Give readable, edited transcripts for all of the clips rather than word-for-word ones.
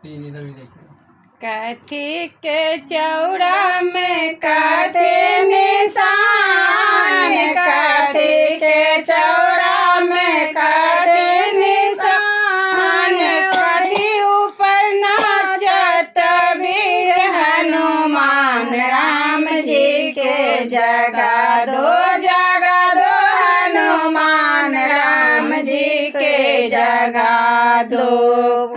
तीन इधर भी देखो। कथी के चौड़ा में कथी निशान, कथी के चौड़ा में कथी निशान, कथी ऊपर नाचत वीर हनुमान, राम जी के जगा दो हनुमान, राम जी के जगा दो।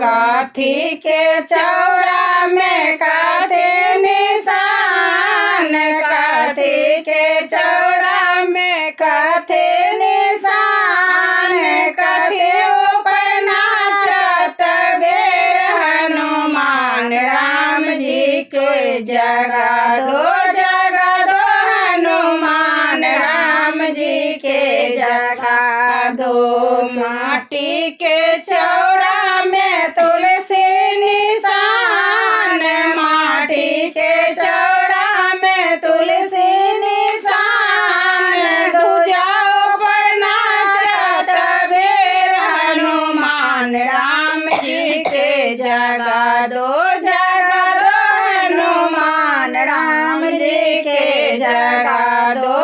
कथी के चौड़ा में कथी निशान, कथी के चौड़ा में कथी निशान, कथी ऊपर नाचत वीर हनुमान, राम जी के जगा दो हनुमान, राम जी के जगा दो। माटी के चौड़ा में तुलसी निशान, माटी के चौड़ा में तुलसी निशान, ध्वजा पर नाचत वीर हनुमान, राम जी के जगा दो हनुमान, राम जी के जगा दो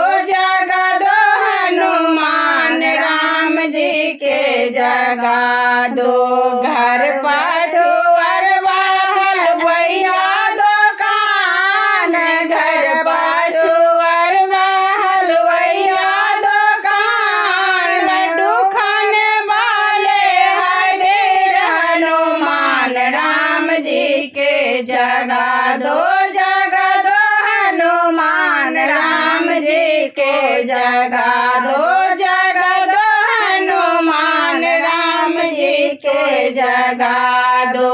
हनुमान, राम जी के जगा दो। घर पाछू अरबा हलवैया दुकान, घर पाछू अरबा हलवैया दुकान, दुकान वाले है वीर हनुमान, राम जी के जगा दो हनुमान, राम जी के जगा दो हनुमान, राम जी के जगा दो।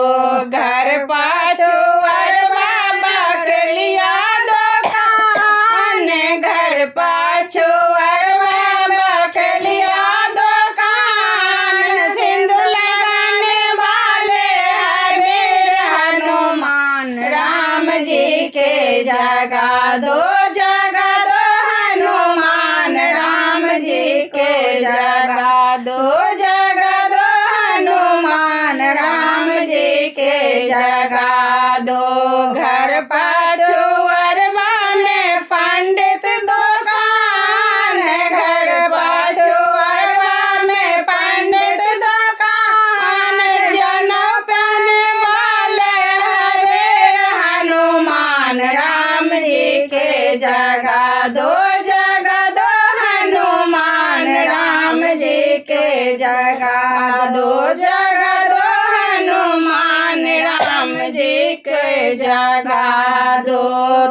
घर पाछू अरबा बकलिया दुकान, घर पाछू अरबा बकलिया दुकान, सिंदूर लगाने वाले है वीर हनुमान, राम जी के जगा दो हनुमान, राम जी के जगा दो हनुमान, राम जी के जगा दो। घर पाछू अरबा में पंडित दुकान, घर पाछू अरबा में पंडित दुकान, जनौ पहने वाले है वीर हनुमान, राम जी के जगा दो हनुमान, राम जी के जगा दो हनुमान, राम जी के जगा दो।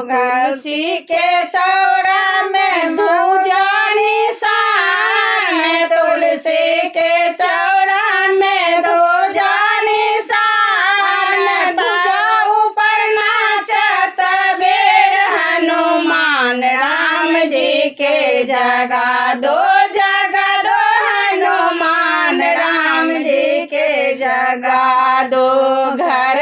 तुलसी के चौड़ा में ध्वजा निशान, तुलसी के चौड़ा में ध्वजा निशान, ध्वजा ऊपर नाचत वीर हनुमान, राम जी के जगा दो हनुमान, राम जी के जगा दो। घर